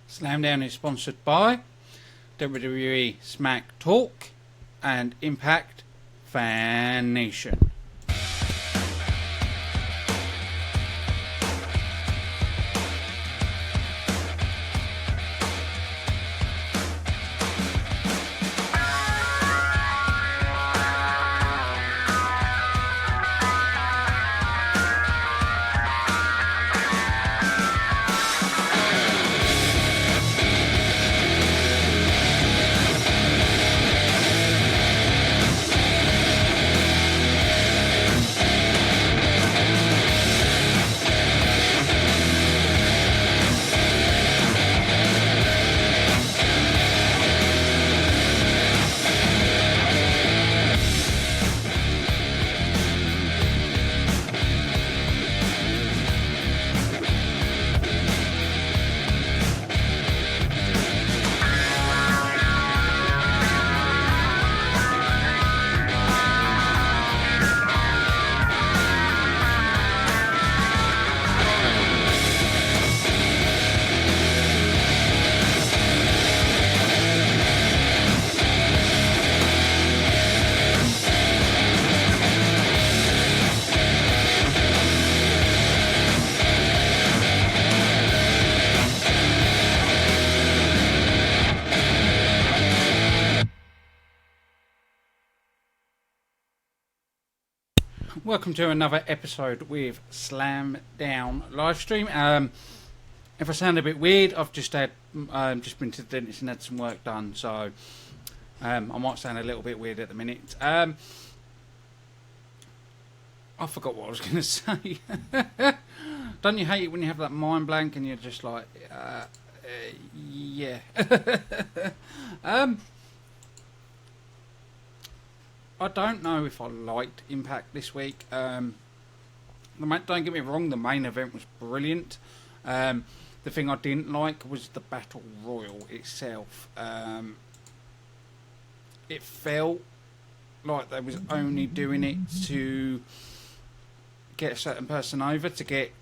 Slamdown is sponsored by WWE SmackTalk and Impact Fan Nation. Welcome to another episode with Slamdown livestream. If I sound a bit weird, I've just been to the dentist and had some work done, so I might sound a little bit weird at the minute. I forgot what I was going to say. Don't you hate it when you have that mind blank and you're just like, yeah. I don't know if I liked Impact this week. Don't get me wrong, the main event was brilliant. The thing I didn't like was the Battle Royal itself. It felt like they was only doing it to get a certain person over, to get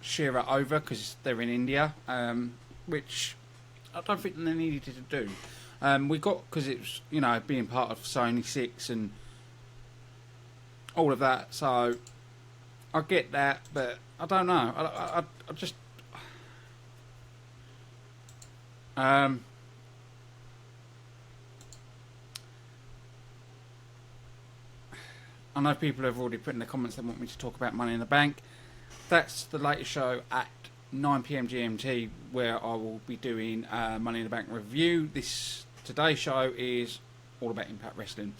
Shira over because they're in India, which I don't think they needed to do. We got, because it was, you know, being part of Sony 6 and all of that, so I get that, but I don't know. I just I know people have already put in the comments they want me to talk about Money in the Bank. That's the latest show at 9 PM GMT, where I will be doing Money in the Bank review. Today's show is all about Impact Wrestling.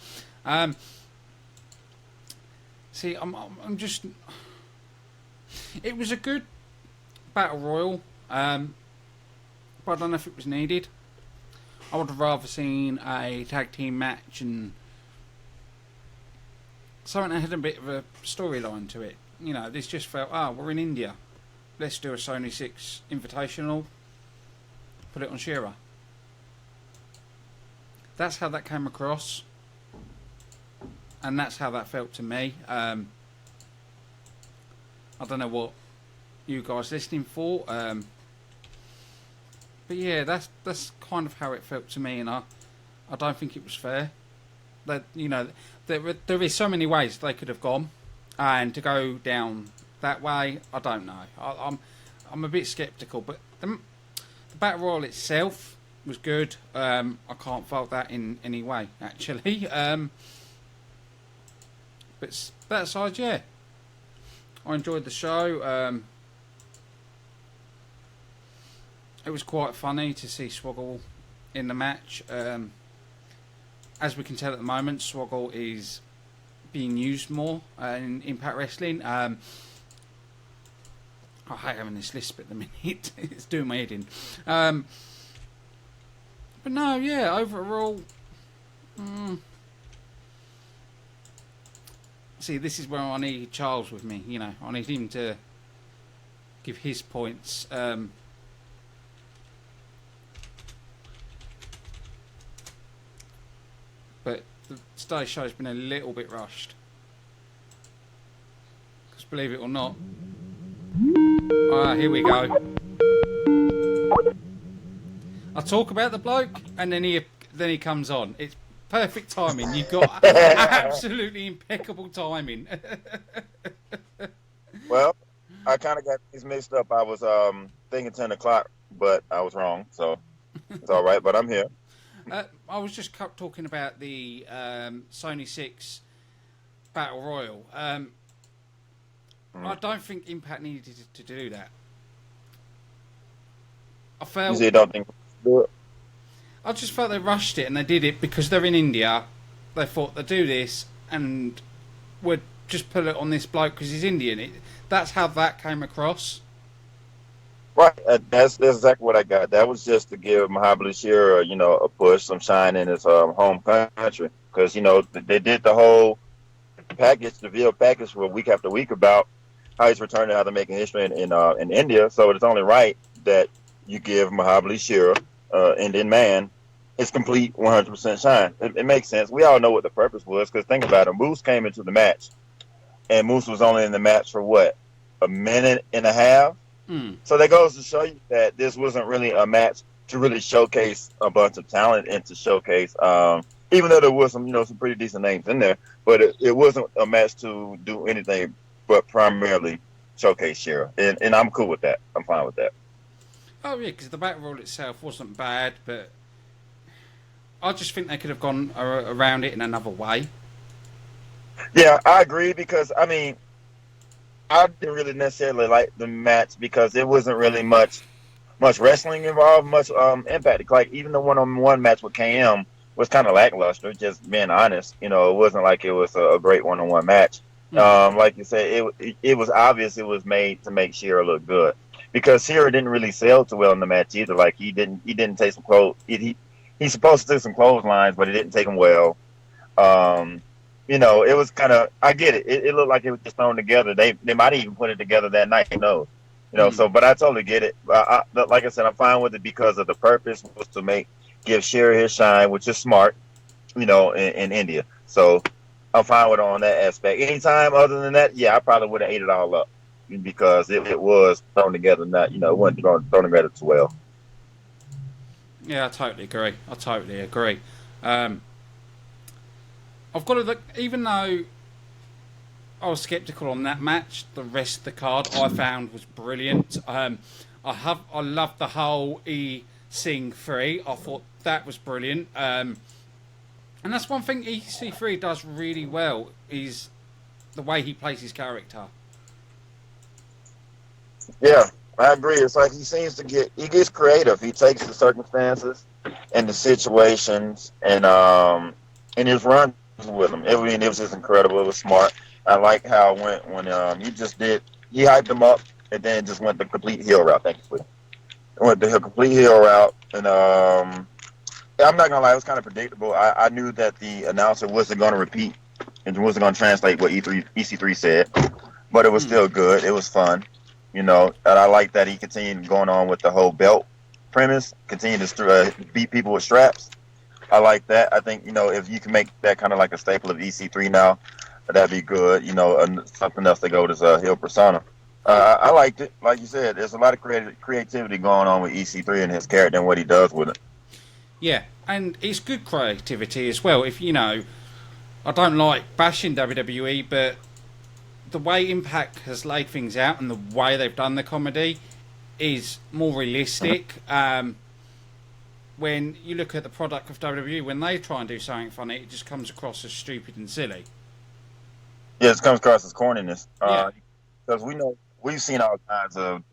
See, I'm just. It was a good battle royal, but I don't know if it was needed. I would have rather seen a tag team match and something that had a bit of a storyline to it. You know, this just felt, we're in India. Let's do a Sony 6 Invitational. Put it on Shira. That's how that came across. And that's how that felt to me. I don't know what you guys listening for. But yeah, that's kind of how it felt to me. And I don't think it was fair. That, you know, there is so many ways they could have gone. And to go down that way, I don't know. I'm a bit sceptical, but the Battle Royal itself was good. I can't fault that in any way, actually. But that aside, yeah, I enjoyed the show. It was quite funny to see Swoggle in the match. As we can tell at the moment, Swoggle is being used more in Impact Wrestling. I hate having this lisp at the minute. It's doing my head in. But no, yeah, overall... See, this is where I need Charles with me, you know. I need him to give his points. But today's show's been a little bit rushed. Because believe it or not... here we go. I talk about the bloke, and then he comes on. It's perfect timing. You've got absolutely impeccable timing. Well, I kind of got these mixed up. I was thinking 10 o'clock, but I was wrong, so it's all right. But I'm here. I was just talking about the Sony 6 Battle Royal. I don't think Impact needed to do that. I You felt say you don't think do it? I just felt they rushed it, and they did it because they're in India. They thought they'd do this and would just put it on this bloke because he's Indian. That's how that came across. Right. That's exactly what I got. That was just to give Mahabali Shira, a push, some shine in his home country, because they did the whole package, the video package, for week after week about how he's returning, how they're making history in India. So it's only right that you give Mahabali Shira, Indian man, his complete 100% shine. It makes sense. We all know what the purpose was, because think about it. Moose came into the match, and Moose was only in the match for what, a minute and a half. So that goes to show you that this wasn't really a match to really showcase a bunch of talent and to showcase, even though there was some pretty decent names in there, but it wasn't a match to do anything but primarily showcase Shira, and I'm cool with that. I'm fine with that. Oh yeah, because the battle royal itself wasn't bad, but I just think they could have gone around it in another way. Yeah, I agree, because I didn't really necessarily like the match because it wasn't really much wrestling involved, much impact. Like even the one-on-one match with KM was kind of lackluster. Just being honest, it wasn't like it was a great one-on-one match. Like you said, it was obvious it was made to make Shira look good, because Shira didn't really sell too well in the match either. Like he didn't take some clothes. He's supposed to do some clotheslines, but he didn't take them well. It was kind of, I get it. It looked like it was just thrown together. They might even put it together that night. Who knows? So, but I totally get it. Like I said, I'm fine with it because of the purpose was to give Shira his shine, which is smart, in India. So I'm fine with it on that aspect. Anytime other than that, yeah, I probably would have ate it all up, because it was thrown together. Not, it wasn't thrown together too well. Yeah, I totally agree. I've got to look, even though I was sceptical on that match, the rest of the card I found was brilliant. I loved the whole E-Sing 3. I thought that was brilliant. And that's one thing EC3 does really well, is the way he plays his character. Yeah, I agree. It's like he gets creative. He takes the circumstances and the situations and his run with him. It was just incredible. It was smart. I like how when he hyped him up and then just went the complete heel route. Thank you, sweetie. Went the complete heel route, and I'm not gonna lie, it was kind of predictable. I knew that the announcer wasn't gonna repeat and wasn't gonna translate what EC3 said, but it was still good. It was fun, and I like that he continued going on with the whole belt premise, continued to beat people with straps. I like that. I think, if you can make that kind of like a staple of EC3 now, that'd be good. Something else to go with his heel persona. I liked it. Like you said, there's a lot of creativity going on with EC3 and his character and what he does with it. Yeah, and it's good creativity as well. I don't like bashing WWE, but the way Impact has laid things out and the way they've done the comedy is more realistic. When you look at the product of WWE, when they try and do something funny, it just comes across as stupid and silly. Yeah, it comes across as corniness. Yeah. Because we've seen all kinds of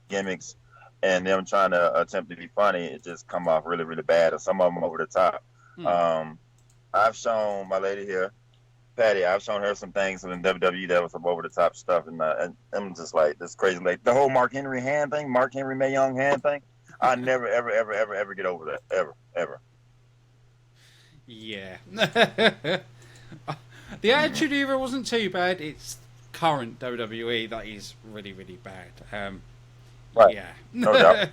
gimmicks, and them trying to attempt to be funny, it just come off really, really bad, or some of them over the top. I've shown my lady here, Patty, I've shown her some things in WWE that was some over the top stuff, and I'm just like, this crazy. Like the whole Mark Henry hand thing, Mark Henry Mae Young hand thing. I never, ever, ever, ever, ever get over that. Ever, ever. Yeah. The Attitude Era wasn't too bad. It's current WWE that is really, really bad. Right. Yeah. No doubt.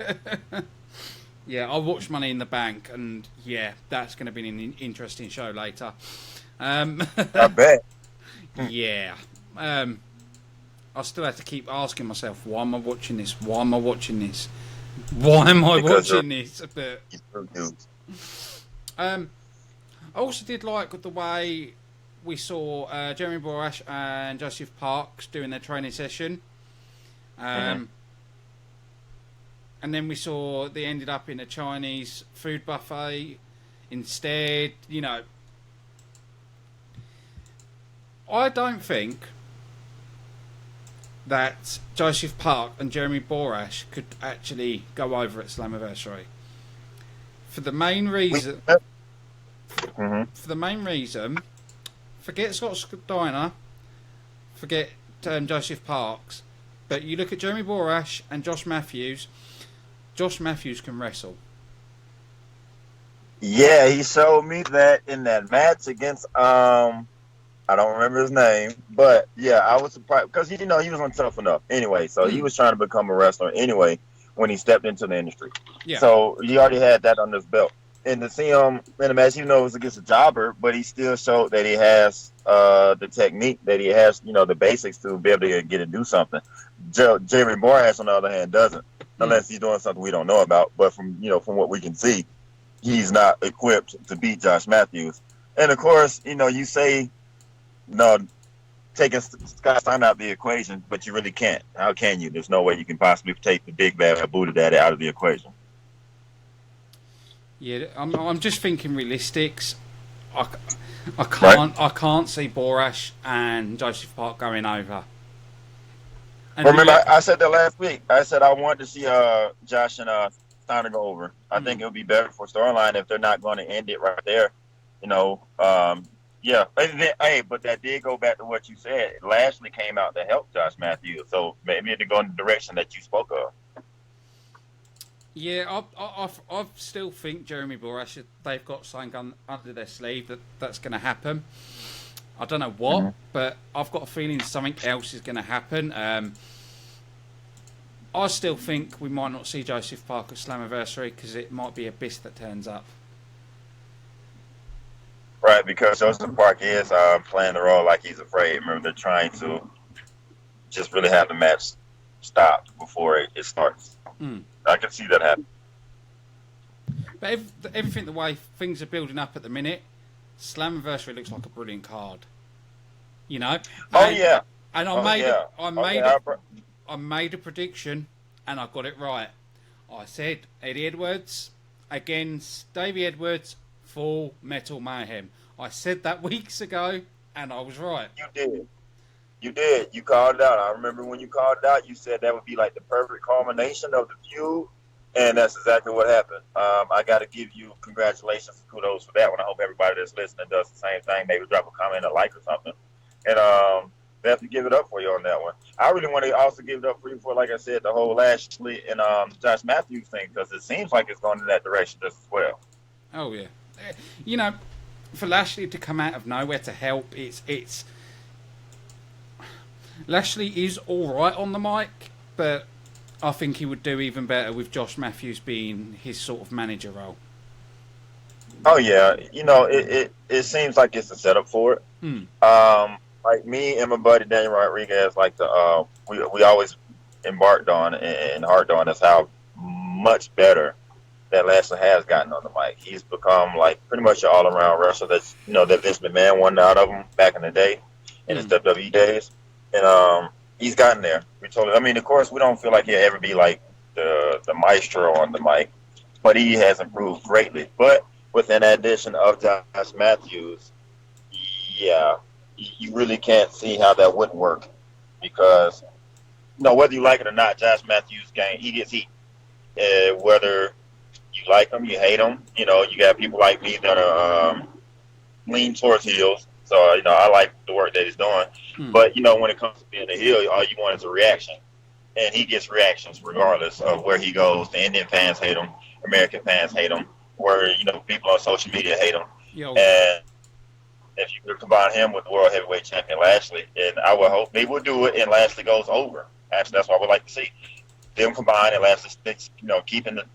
Yeah, I watched Money in the Bank, and yeah, that's going to be an interesting show later. I bet. Yeah. I still have to keep asking myself, why am I watching this? Why am I watching this? Why am I because watching this? But he's so cute. I also did like the way we saw Jeremy Borash and Joseph Parks doing their training session. And then we saw they ended up in a Chinese food buffet instead. You know, I don't think that Joseph Park and Jeremy Borash could actually go over at Slammiversary. For the main reason... For the main reason, forget Scott Steiner, forget Joseph Parks, but you look at Jeremy Borash and Josh Matthews. Josh Matthews can wrestle. Yeah, he showed me that in that match against I don't remember his name, but yeah, I was surprised because he was on Tough Enough anyway, so he was trying to become a wrestler anyway when he stepped into the industry. Yeah. So he already had that under his belt. And to see him in a match, even though it was against a jobber, but he still showed that he has the technique, that he has, the basics to be able to get and do something. Jeremy Borash, on the other hand, doesn't, unless he's doing something we don't know about. But from what we can see, he's not equipped to beat Josh Matthews. And of course, you say, no, taking Scott Steiner out of the equation, but you really can't. How can you? There's no way you can possibly take the big bad booty daddy out of the equation. Yeah, I'm just thinking realistics. I can't see Borash and Joseph Park going over. And remember, I said that last week. I said I wanted to see Josh and Steiner go over. I think it would be better for storyline if they're not going to end it right there. Yeah. Hey, but that did go back to what you said. Lashley came out to help Josh Matthews, so maybe to go in the direction that you spoke of. Yeah, I still think Jeremy Borash, they've got something under their sleeve that's going to happen. I don't know what, but I've got a feeling something else is going to happen. I still think we might not see Joseph Park at Slammiversary because it might be Abyss that turns up. Right, because Joseph Park is playing the role like he's afraid. Remember, they're trying to just really have the match stop before it starts. I can see that happen. But everything, the way things are building up at the minute, Slammiversary looks like a brilliant card. And I made a prediction, and I got it right. I said Eddie Edwards against Davey Edwards, Full Metal Mayhem. I said that weeks ago, and I was right. You did. You called it out. I remember when you called it out, you said that would be like the perfect culmination of the feud, and that's exactly what happened. I got to give you congratulations and kudos for that one. I hope everybody that's listening does the same thing. Maybe drop a comment, a like or something. And definitely give it up for you on that one. I really want to also give it up for you for, like I said, the whole Lashley and Josh Matthews thing, because it seems like it's going in that direction just as well. Oh, yeah. For Lashley to come out of nowhere to help, it's Lashley is all right on the mic, but I think he would do even better with Josh Matthews being his sort of manager role. Oh yeah, it seems like it's a setup for it. Like me and my buddy Daniel Rodriguez, like we always embarked on and harped on is how much better that Lashley has gotten on the mic. He's become like pretty much an all-around wrestler. That's that Vince McMahon wanted out of him back in the day, in his WWE days. And he's gotten there. Of course, we don't feel like he'll ever be like the maestro on the mic, but he has improved greatly. But with an addition of Josh Matthews, yeah, you really can't see how that wouldn't work because, whether you like it or not, Josh Matthews he gets heat. Whether you like him, you hate him, you got people like me that are lean towards heels. So, I like the work that he's doing. But, when it comes to being a heel, all you want is a reaction. And he gets reactions regardless of where he goes. The Indian fans hate him. American fans hate him. Where, people on social media hate him. And if you could combine him with the World Heavyweight Champion Lashley, and I would hope they will do it and Lashley goes over. Actually, that's what I would like to see. Them combine and Lashley sticks, keeping the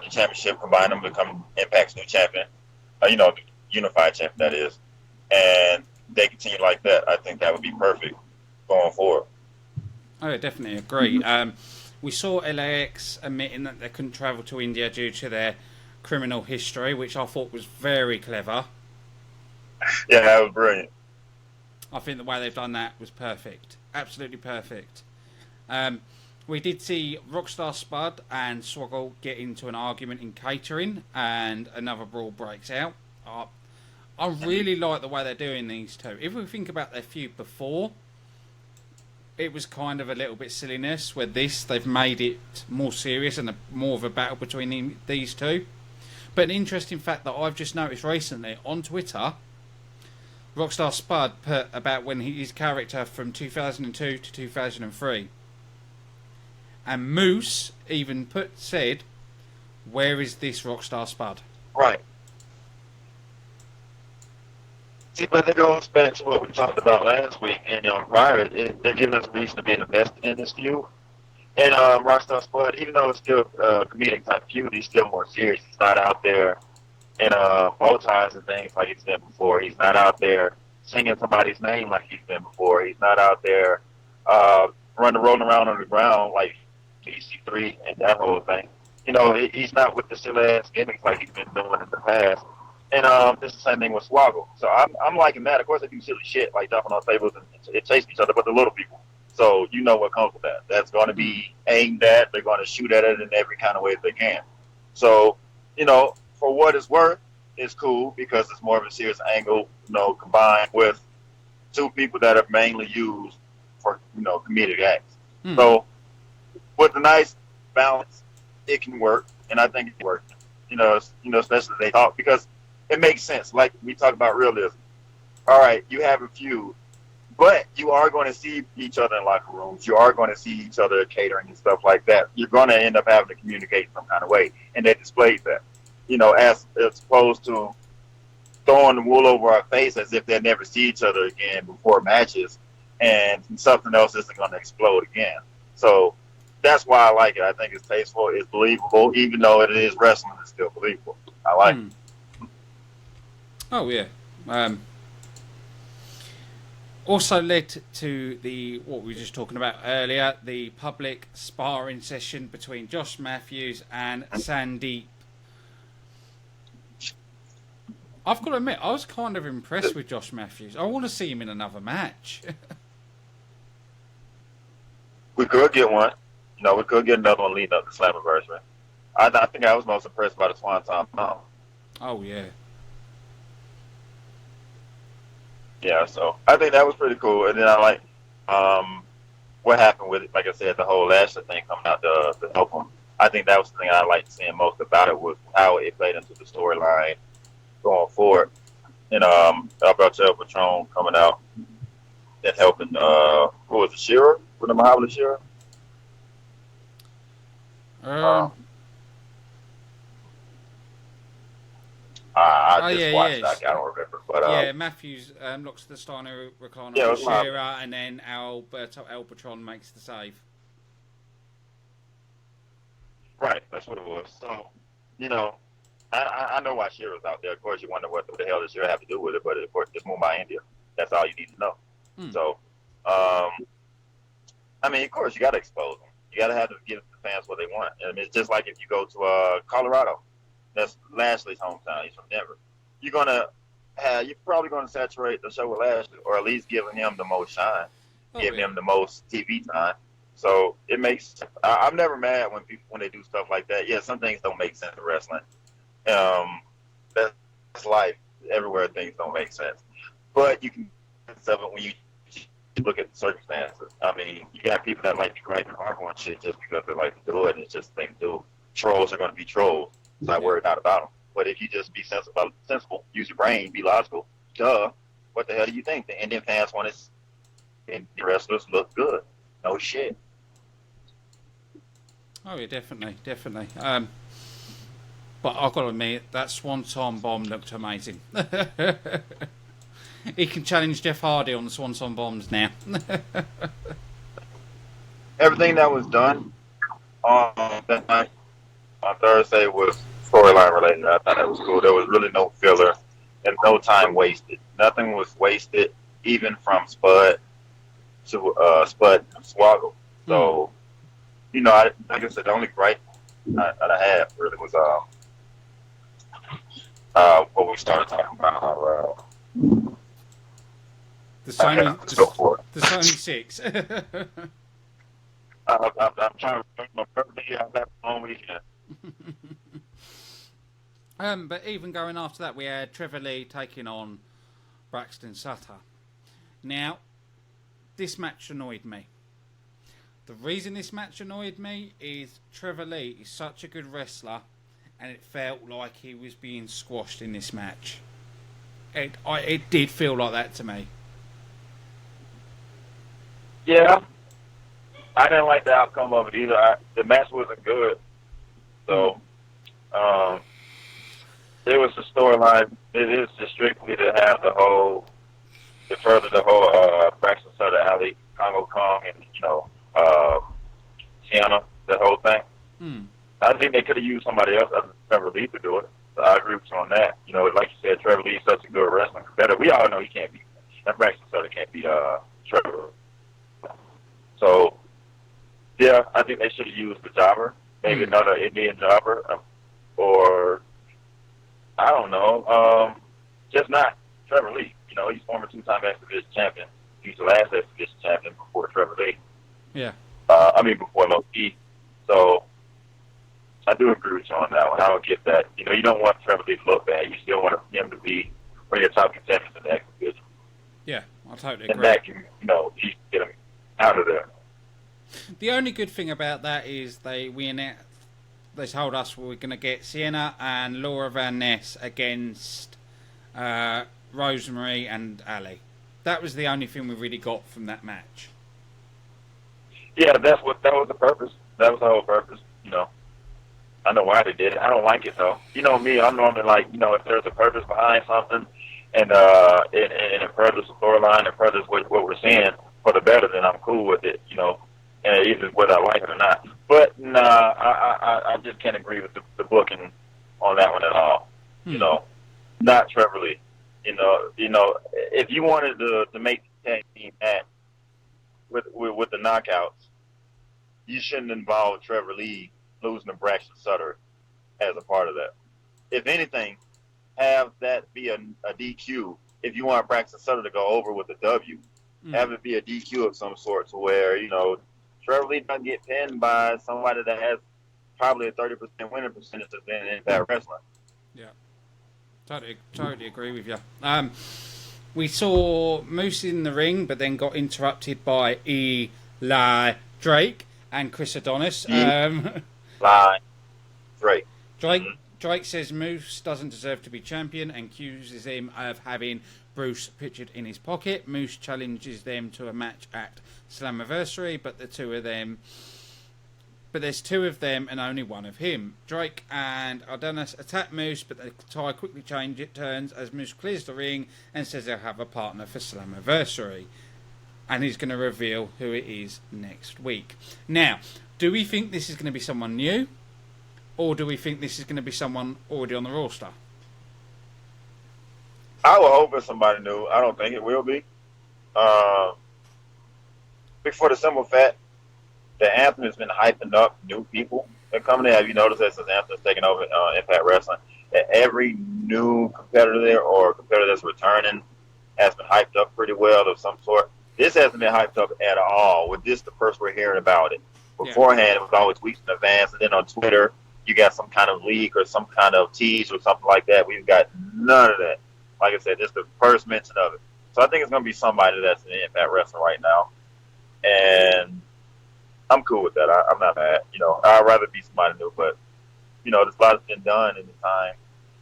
championship, combine them, become Impact's new champion. The unified champion, that is. And they continue like that, I think that would be perfect going forward. I definitely agree. We saw LAX admitting that they couldn't travel to India due to their criminal history, which I thought was very clever. Yeah, that was brilliant. I think the way they've done that was perfect. Absolutely perfect. We did see Rockstar Spud and Swoggle get into an argument in catering, and another brawl breaks out. I really like the way they're doing these two. If we think about their feud before, it was kind of a little bit silliness. Where they've made it more serious and more of a battle between these two. But an interesting fact that I've just noticed recently on Twitter, Rockstar Spud put about when his character from 2002 to 2003. And Moose even said, "Where is this Rockstar Spud?" Right. See, but it goes back to what we talked about last week, and they're giving us a reason to be invested in this feud. And Rockstar Spud, even though it's still a comedic type feud, he's still more serious. He's not out there in bow ties and things like he's been before. He's not out there singing somebody's name like he's been before. He's not out there rolling around on the ground like EC3 and that whole thing. He's not with the silly ass gimmicks like he's been doing in the past. And it's the same thing with Swoggle. So I'm liking that. Of course, they do silly shit like jumping on tables and chasing each other, but the little people. So you know what comes with that. That's going to be aimed at. They're going to shoot at it in every kind of way they can. So, for what it's worth, it's cool because it's more of a serious angle, combined with two people that are mainly used for, comedic acts. So with a nice balance, it can work, and I think it works. Especially they talk, because it makes sense. Like we talk about realism. All right, you have a feud, but you are going to see each other in locker rooms. You are going to see each other at catering and stuff like that. You're going to end up having to communicate some kind of way, and that displays that. As opposed to throwing the wool over our face as if they'll never see each other again before matches, and something else isn't going to explode again. So that's why I like it. I think it's tasteful. It's believable, even though it is wrestling. It's still believable. I like it. Oh yeah. Also led to what we were just talking about earlier, the public sparring session between Josh Matthews and Sandeep. I've got to admit, I was kind of impressed with Josh Matthews. I want to see him in another match. We could get one. We could get another one leading up to Slammiversary. I think I was most impressed by the Swanton Bomb. Oh, yeah. Yeah, so I think that was pretty cool. And then I like what happened with it. Like I said, the whole Lashley thing coming out to help him. I think that was the thing I liked seeing most about it, was how it played into the storyline going forward. And Alberto Patron coming out and helping, who was it, Shearer? With the Mahabali Shearer? I just watched that. I don't remember. But, Matthews looks the Steiner recliner yeah, on Shearer, and then Alberto El Patron makes the save. Right, that's what it was. So, I know why Shearer's out there. Of course, you wonder what the hell does Shearer have to do with it, but of course, it's Mumbai, India. That's all you need to know. So, of course, you got to expose them. You got to have to give the fans what they want. It's just like if you go to Colorado. That's Lashley's hometown. He's from Denver. You're probably going to saturate the show with Lashley, or at least giving him the most shine, give him the most TV time. So it makes. I'm never mad when they do stuff like that. Yeah, some things don't make sense in wrestling. That's life. Everywhere things don't make sense, but you can stuff it when you look at the circumstances. You got people that like to gripe and argue on shit just because they like to do it. And it's just a thing to do. Trolls are going to be trolls. Not worried out about them. But if you just be sensible, use your brain, be logical, what the hell do you think? The Indian fans want to see the wrestlers look good. No shit. Oh yeah, definitely. But I've got to admit, that Swanton Bomb looked amazing. He can challenge Jeff Hardy on the Swanton Bombs now. Everything that was done on that night, on Thursday, was storyline related. I thought that was cool. There was really no filler and no time wasted. Nothing was wasted, even from Spud to Swoggle. So like I said, the only gripe that I had really was what we started talking about. The I Sony, have to go for it. the Sony 6. I'm trying to remember my birthday. I left on weekend. But even going after that, we had Trevor Lee taking on Braxton Sutter. Now, this match annoyed me. The reason this match annoyed me is Trevor Lee is such a good wrestler, and it felt like he was being squashed in this match. It did feel like that to me. Yeah, I didn't like the outcome of it either. The match wasn't good, so it was the storyline. It is just strictly to have to further the whole Braxton Sutter Alley, Congo Kong, and Tiana, the whole thing. I think they could have used somebody else other than Trevor Lee to do it. So I agree with you on that. Like you said, Trevor Lee is such a good wrestling competitor. We all know he can't beat that. Braxton Sutter can't beat Trevor. So yeah, I think they should have used the jobber, maybe another Indian jobber, or I don't know, just not Trevor Lee. He's former two-time X Division champion. He's the last X Division champion before Trevor Lee. Yeah. Before Loki. So I do agree with you on that one. I don't get that. You don't want Trevor Lee to look bad. You still want him to be one of your top contenders in the X Division. Yeah, I totally agree. And that can, get him out of there. The only good thing about that is they told us we're going to get Sienna and Laura Van Ness against Rosemary and Ali. That was the only thing we really got from that match. Yeah, that was the purpose. That was the whole purpose. I know why they did it. I don't like it though. Me, I'm normally like, if there's a purpose behind something, and it furthers the storyline and furthers what we're seeing for the better, then I'm cool with it. And even whether I like it or not. But nah, I just can't agree with the booking on that one at all. Not Trevor Lee. If you wanted to make the tag team match with the knockouts, you shouldn't involve Trevor Lee losing to Braxton Sutter as a part of that. If anything, have that be a DQ. If you want Braxton Sutter to go over with a W, have it be a DQ of some sort to where, Trevor Lee doesn't get pinned by somebody that has probably a 30% winning percentage in Impact Wrestling. Yeah. Totally agree with you. We saw Moose in the ring, but then got interrupted by Eli Drake and Chris Adonis. Drake says Moose doesn't deserve to be champion and accuses him of having Bruce pictured in his pocket. Moose challenges them to a match at Slammiversary, but there's two of them and only one of him. Drake and Adonis attack Moose, but the tie quickly turns as Moose clears the ring and says they'll have a partner for Slammiversary. And he's going to reveal who it is next week. Now, do we think this is going to be someone new? Or do we think this is going to be someone already on the roster? I will hope it's somebody new. I don't think it will be. For the simple fact that Anthem has been hyping up new people. They're coming in. Have you noticed that since Anthem's taken over Impact Wrestling, that every new competitor there or competitor that's returning has been hyped up pretty well of some sort? This hasn't been hyped up at all. With this, the first we're hearing about it. Beforehand, it was always weeks in advance, and then on Twitter, you got some kind of leak or some kind of tease or something like that. We've got none of that. Like I said, this is the first mention of it. So I think it's going to be somebody that's in Impact Wrestling right now. And I'm cool with that. I'm not mad. I'd rather be somebody new. But, there's a lot that's been done in the time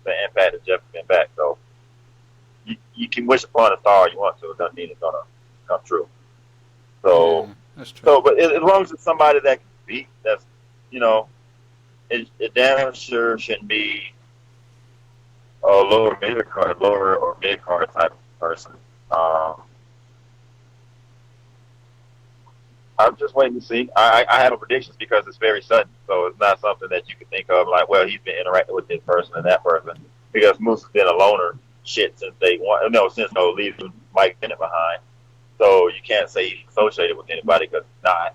that Impact has just been back. So you can wish upon a star you want to. It doesn't mean it's going to come true. So, that's true. So, but as long as it's somebody that can beat, that's, it damn sure shouldn't be a lower or mid card type of person. I'm just waiting to see. I have no predictions because it's very sudden, so it's not something that you can think of like, well, he's been interacting with this person and that person, because Moose has been a loner since leaving Mike Bennett behind. So you can't say he's associated with anybody because he's not.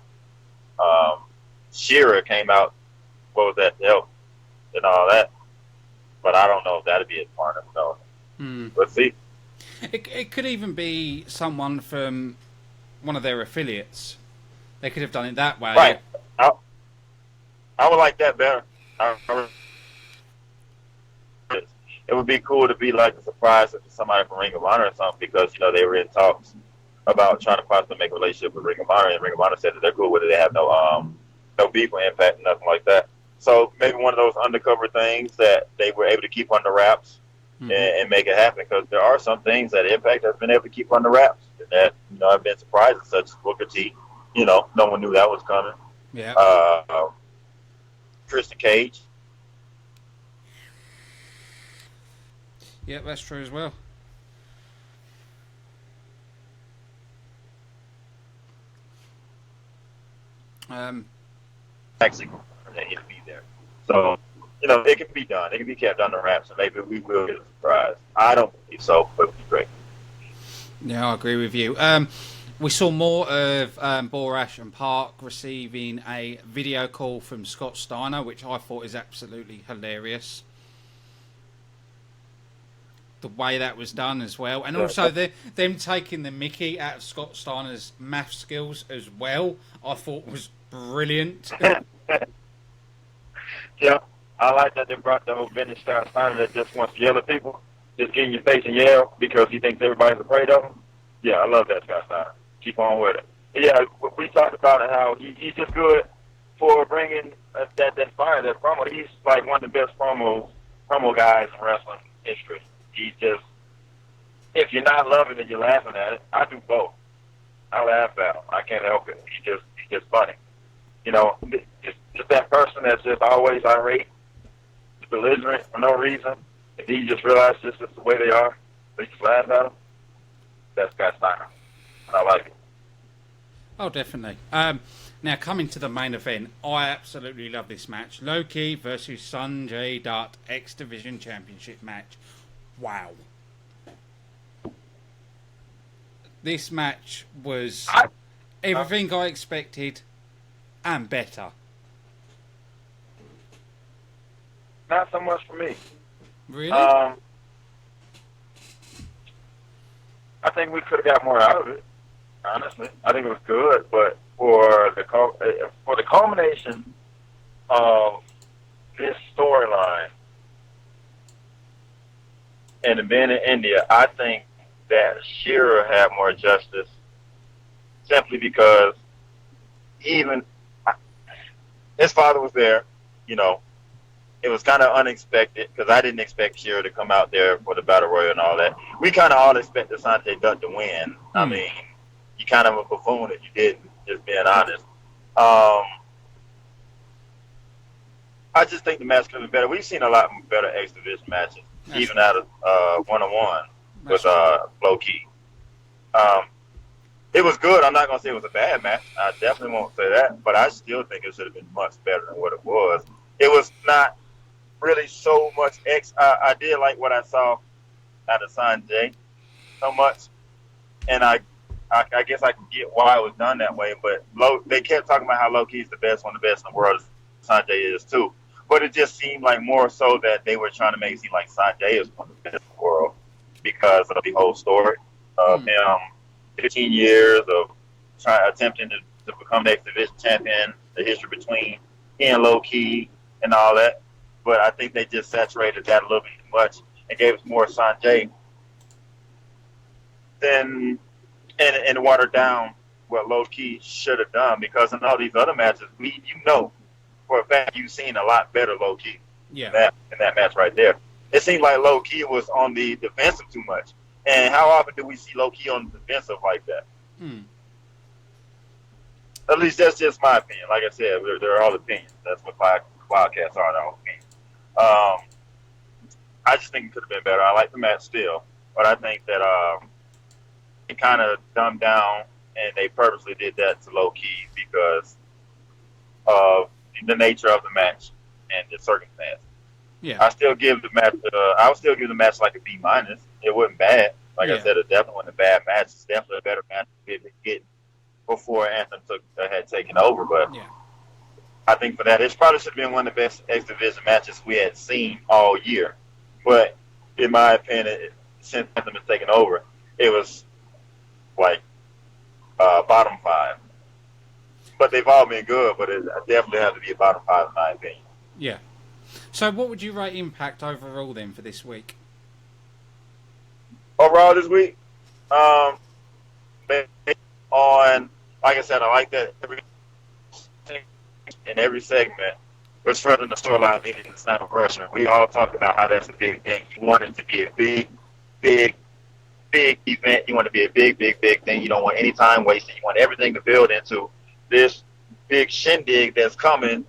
Shearer came out, what was that, to help and all that. But I don't know if that'd be his partner. No. Let's see. It could even be someone from one of their affiliates. They could have done it that way. Right. I would like that better. It would be cool to be like a surprise if somebody from Ring of Honor or something, because they were in talks about trying to possibly make a relationship with Ring of Honor, and Ring of Honor said that they're cool with it. They have no beef or impact, nothing like that. So maybe one of those undercover things that they were able to keep under wraps and make it happen, because there are some things that Impact has been able to keep under wraps that have been surprises, such as Booker T. No one knew that was coming. Yeah. Christian Cage. Yeah, that's true as well. Actually, he'll be there. So, it can be done. It can be kept under wraps, and maybe we will get a surprise. I don't believe so, but it would be great. Yeah, I agree with you. We saw more of Borash and Park receiving a video call from Scott Steiner, which I thought is absolutely hilarious. The way that was done as well. And also them taking the mickey out of Scott Steiner's math skills as well, I thought was brilliant. Yeah, I like that they brought the whole vintage style Steiner that just wants to yell at people, just get in your face and yell because he thinks everybody's afraid of him. Yeah, I love that Scott Steiner. Keep on with it. Yeah, we talked about it, how he's just good for bringing that fire, that promo. He's like one of the best promo guys in wrestling history. He's just, if you're not loving it, you're laughing at it. I do both. I laugh at him. I can't help it. He's just funny. Just that person that's just always irate, belligerent for no reason. If he just realizes this is the way they are, they just laugh at him. That's Scott Steiner. I like it. Oh, definitely. Now, coming to the main event, I absolutely love this match. Loki versus Sanjay Dutt X Division Championship match. Wow. This match was everything I expected and better. Not so much for me. Really? I think we could have got more out of it. Honestly, I think it was good, but for the culmination of this storyline and being in India, I think that Shearer had more justice, simply because even his father was there. It was kind of unexpected, because I didn't expect Shearer to come out there for the Battle Royal and all that. We kind of all expected Sanjay Dutt to win. I mean, you kind of a buffoon if you didn't, just being honest. I just think the match could have been better. We've seen a lot better X Division matches, even out of one-on-one with Low-Key. It was good. I'm not going to say it was a bad match. I definitely won't say that, but I still think it should have been much better than what it was. It was not really so much X. I did like what I saw out of Sanjay so much, and I guess I can get why it was done that way, but they kept talking about how Low-Key is the best, one of the best in the world. Sanjay is too. But it just seemed like more so that they were trying to make it seem like Sanjay is one of the best in the world because of the whole story of him, 15 years of attempting to become the X Division champion, the history between he and Low-Key and all that. But I think they just saturated that a little bit too much and gave us more Sanjay than and watered down what Low-Key should have done, because in all these other matches, for a fact you've seen a lot better Low-Key in that match right there. It seemed like Low-Key was on the defensive too much. And how often do we see Low-Key on the defensive like that? At least that's just my opinion. Like I said, they're all opinions. That's what podcasts are, they're all opinions. I just think it could have been better. I like the match still, but I think that it kind of dumbed down, and they purposely did that to Low-Key because of the nature of the match and the circumstance. Yeah, I still give the match. I would still give the match like a B-. It wasn't bad. Like I said, it definitely wasn't a bad match. It's definitely a better match than we been getting before Anthem had taken over. But I think for that, it probably should have been one of the best X Division matches we had seen all year. But in my opinion, since Anthem has taken over, it was like bottom five. But they've all been good, but it definitely have to be a bottom five in my opinion. Yeah. So what would you rate Impact overall then for this week? Overall this week, on, like I said, I like that every segment was further the storyline needed in Slam Pressure. We all talked about how that's a big thing. You want it to be a big event. You want it to be a big thing. You don't want any time wasted. You want everything to build into this big shindig that's coming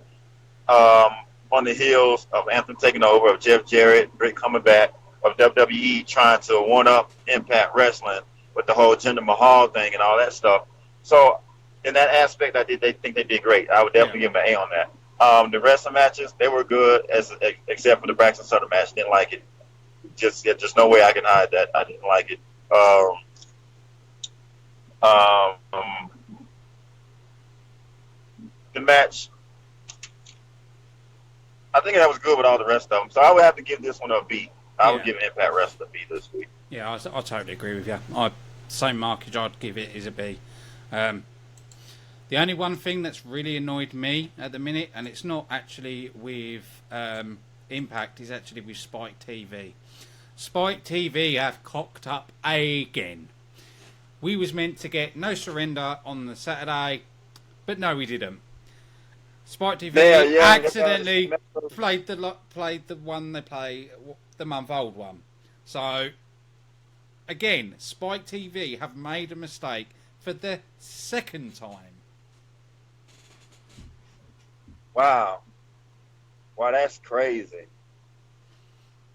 on the heels of Anthem taking over, of Jeff Jarrett, Rick coming back, of WWE trying to one-up Impact Wrestling with the whole Jinder Mahal thing and all that stuff. So in that aspect, they think they did great. I would definitely give them an A on that. The rest of the matches, they were good, except for the Braxton Sutter match. Didn't like it. Just no way I can hide that. I didn't like it. The match, I think that was good with all the rest of them. So I would have to give this one a B. I would give Impact Wrestling a B this week. Yeah, I totally agree with you. Same markage I'd give it is a B. The only one thing that's really annoyed me at the minute, and it's not actually with Impact, is actually with Spike TV. Spike TV have cocked up again. We was meant to get No Surrender on the Saturday, but no, we didn't. Spike TV accidentally played the one they play, the month-old one. So, again, Spike TV have made a mistake for the second time. Wow, that's crazy.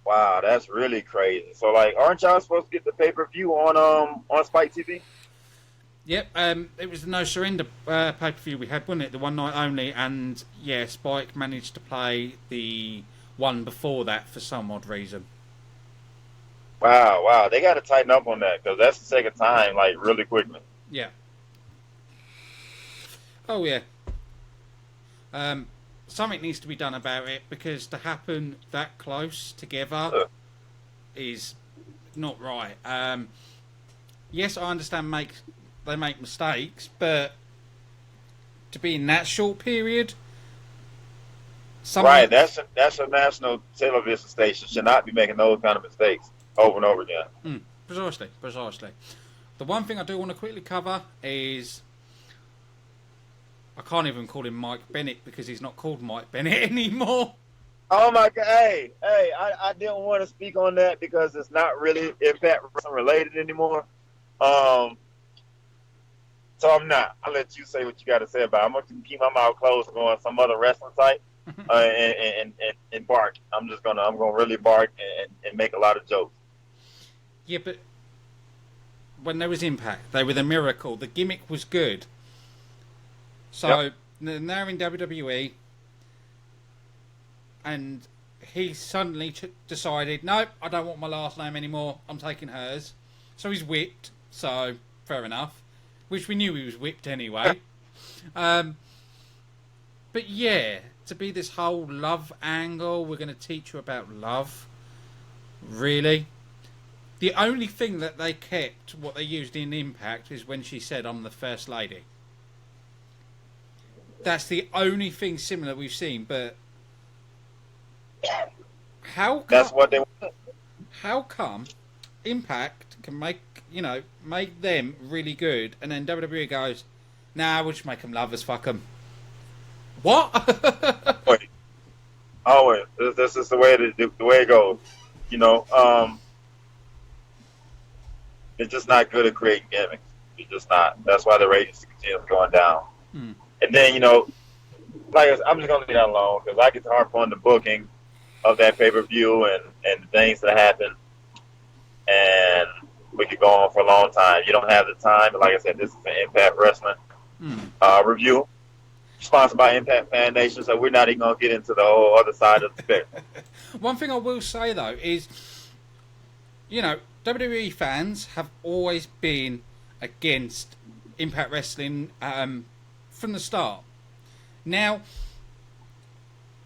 Wow, that's really crazy. So, like, aren't y'all supposed to get the pay-per-view on Spike TV? Yep, it was the No Surrender pay-per-view we had, wasn't it? The one night only, and yeah, Spike managed to play the one before that for some odd reason. Wow, they got to tighten up on that, because that's the second time, like, really quickly. Yeah. Oh, yeah. Something needs to be done about it, because to happen that close together is not right. Yes, I understand they make mistakes, but to be in that short period, right? That's a national television station should not be making those kind of mistakes over and over again. Precisely. The one thing I do want to quickly cover is I can't even call him Mike Bennett because he's not called Mike Bennett anymore. Oh my God! Hey! I didn't want to speak on that because it's not really Impact Wrestling related anymore. So I'm not. I'll let you say what you got to say about it. I'm going to keep my mouth closed and go on some other wrestling site and bark. I'm going to really bark and make a lot of jokes. Yeah, but when there was Impact, they were the miracle. The gimmick was good. So now in WWE, and he suddenly decided, nope, I don't want my last name anymore. I'm taking hers. So he's whipped. So fair enough. Which we knew he was whipped anyway. But yeah, to be this whole love angle, we're going to teach you about love. Really? The only thing that they kept, what they used in Impact, is when she said, I'm the First Lady. That's the only thing similar we've seen, but that's what they want. How come Impact can make them really good, and then WWE goes, nah, we'll just make them lovers, fuck them. What? Always. This is the way it goes. It's just not good at creating gimmicks. It's just not. That's why the ratings continue going down. And then, I'm just going to leave that alone because I get to harp on the booking of that pay-per-view and the things that happen. And we could go on for a long time. You don't have the time. But like I said, this is an Impact Wrestling review. Sponsored by Impact Fan Nation, so we're not even going to get into the whole other side of the spectrum. One thing I will say, though, is, WWE fans have always been against Impact Wrestling from the start. Now,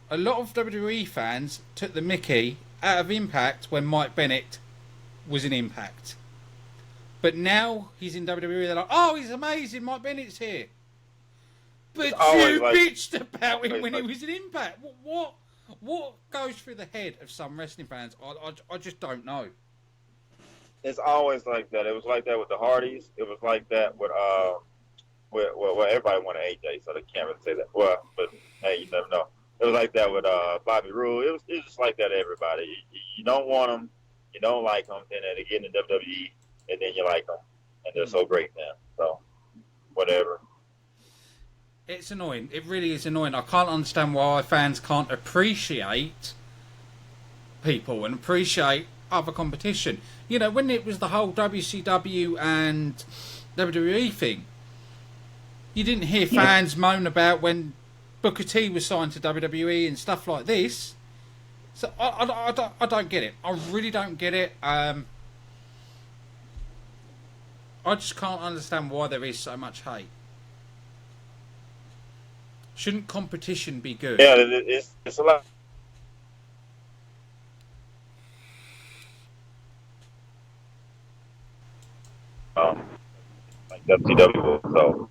a lot of WWE fans took the mickey out of Impact when Mike Bennett was in Impact. But now he's in WWE, they're like, oh, he's amazing, Mike Bennett's here. But you bitched about him when he was in Impact. What goes through the head of some wrestling fans? I just don't know. It's always like that. It was like that with the Hardys. It was like that with well, everybody wanted AJ, so they can't really say that. Well, but hey, you never know. It was like that with Bobby Roode. It was just like that. Everybody, you don't want them, you don't like them, and then they get in the WWE, and then you like them, and they're so great now. So whatever. It's annoying. It really is annoying. I can't understand why fans can't appreciate people and appreciate other competition. You know, when it was the whole WCW and WWE thing, you didn't hear fans moan about when Booker T was signed to WWE and stuff like this. So I don't get it. I really don't get it. I just can't understand why there is so much hate. Shouldn't competition be good? Yeah, it's a lot. Like WCW, so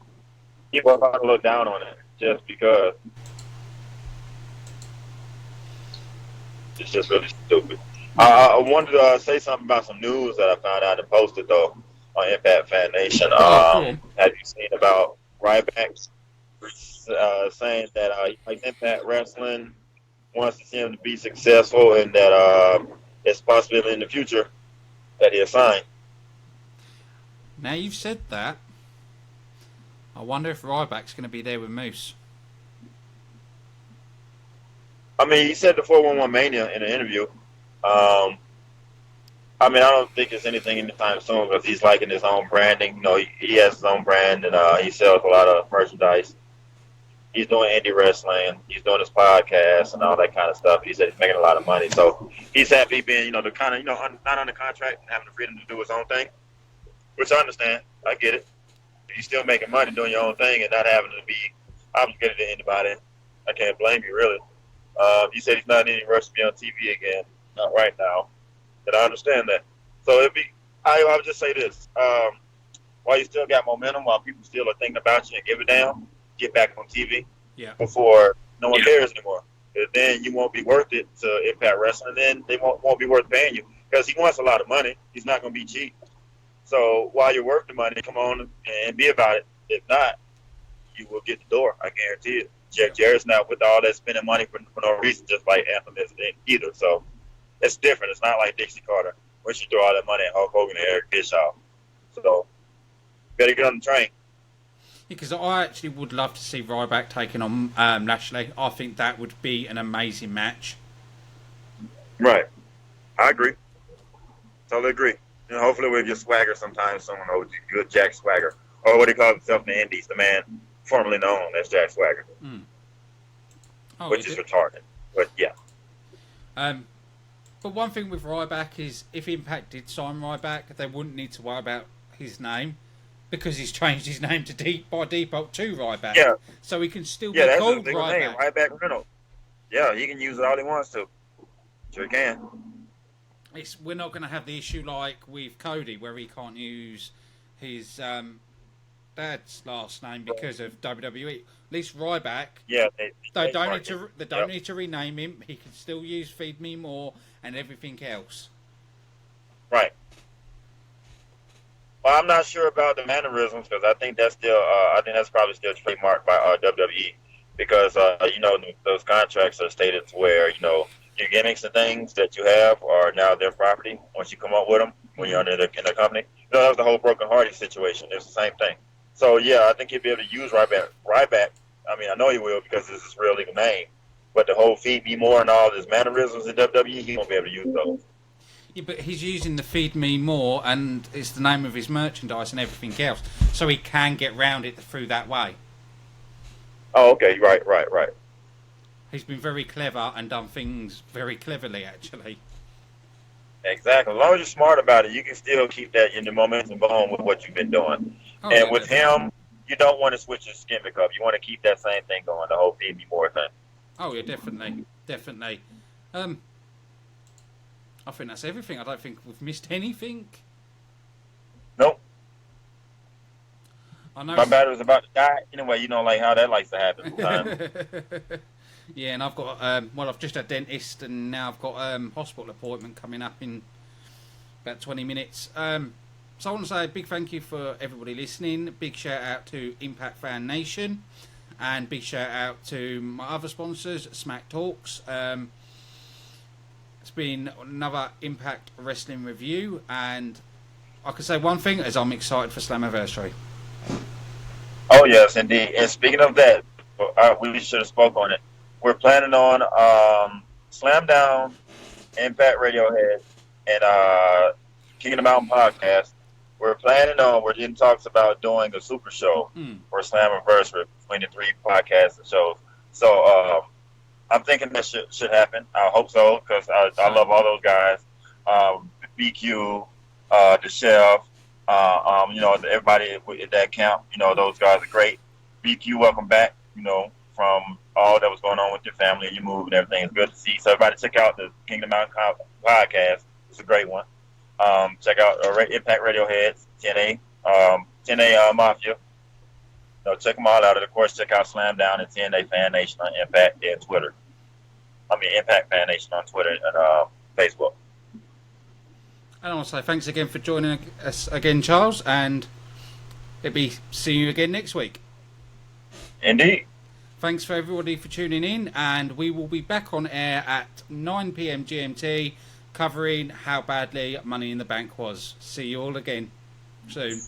people are about to look down on it just because it's just really stupid. I wanted to say something about some news that I found out and posted though on Impact Fan Nation. Have you seen about Ryback saying that like Impact Wrestling wants to see him to be successful and that it's possible in the future that he'll sign? Now you've said that, I wonder if Ryback's going to be there with Moose. I mean, he said the 411 Mania in an interview. I mean, I don't think it's anything anytime soon because he's liking his own branding. You know, he has his own brand and he sells a lot of merchandise. He's doing indie wrestling. He's doing his podcast and all that kind of stuff. He said he's making a lot of money. So he's happy being, you know, the kind of, you know, not under contract and having the freedom to do his own thing, which I understand. I get it. You're still making money doing your own thing and not having to be obligated to anybody. I can't blame you, really. He said he's not in any rush to be on TV again. Not right now. And I understand that. So I would just say this. While you still got momentum, while people still are thinking about you and give a damn, get back on TV before no one cares anymore. Then you won't be worth it to Impact Wrestling. Then they won't be worth paying you because he wants a lot of money. He's not going to be cheap. So while you're worth the money, come on and be about it. If not, you will get the door. I guarantee it. Jeff Jarrett's not with all that spending money for no reason, just like Anthem isn't either. So it's different. It's not like Dixie Carter, where she threw all that money at Hulk Hogan and Eric Bischoff. So better get on the train. Because I actually would love to see Ryback taking on Lashley. I think that would be an amazing match. Right. I agree. Totally agree. You know, hopefully we'll get Swagger sometime soon. Or good Jack Swagger. Or what he calls himself in the Indies, the man formerly known as Jack Swagger. Which is retarded. But yeah. But one thing with Ryback is if Impact did sign Ryback, they wouldn't need to worry about his name because he's changed his name by default to Ryback. Yeah. So he can still be called Ryback. Name, Ryback Reynolds. Yeah, he can use it all he wants to. Sure can. We're not going to have the issue like with Cody where he can't use his dad's last name because of WWE. At least Ryback, they don't need to rename him. He can still use Feed Me More and everything else. Right. Well, I'm not sure about the mannerisms because I think that's probably still trademarked by WWE because you know those contracts are stated to where you know your gimmicks and things that you have are now their property once you come up with them when you're in the company. You know, that was the whole Broken Hardy situation. It's the same thing. So, yeah, I think he'll be able to use Ryback. I mean, I know he will because this is his real legal name. But the whole Feed Me More and all his mannerisms in WWE, he won't be able to use those. Yeah, but he's using the Feed Me More and it's the name of his merchandise and everything else. So he can get round it through that way. Oh, okay. Right. He's been very clever and done things very cleverly, actually. Exactly. As long as you're smart about it, you can still keep that in the momentum going with what you've been doing. Oh, and with him, you don't want to switch his gimmick up. You want to keep that same thing going, the whole Feed Me More thing. Oh yeah, definitely, definitely. I think that's everything. I don't think we've missed anything. Nope. I know. My battery's about to die. Anyway, you know, like how that likes to happen sometimes. Yeah, and I've got well, I've just had dentist, and now I've got hospital appointment coming up in about 20 minutes. So I want to say a big thank you for everybody listening. Big shout out to Impact Fan Nation, and big shout out to my other sponsors, Smack Talks. It's been another Impact Wrestling review, and I can say one thing: is I'm excited for Slammiversary. Oh yes, indeed. And speaking of that, we should have spoke on it. We're planning on Slamdown, Impact Radiohead, and King of the Mountain podcast. We're in talks about doing a super show for Slammiversary between the 3 podcasts and shows. So I'm thinking that should happen. I hope so, because I love all those guys. BQ, the Chef, you know, everybody at that camp, you know, those guys are great. BQ, welcome back, you know, from all that was going on with your family and your move and everything. It's good to see. So everybody check out the Kingdom Mountain podcast. It's a great one. Check out Impact Radioheads, TNA Mafia. So check them all out. And of course, check out Slamdown and TNA Fan Nation on Impact and Twitter. Impact Fan Nation on Twitter and Facebook. And I want to say thanks again for joining us again, Charles, and it'll be seeing you again next week. Indeed. Thanks for everybody for tuning in, and we will be back on air at 9 p.m. GMT covering how badly Money in the Bank was. See you all again soon.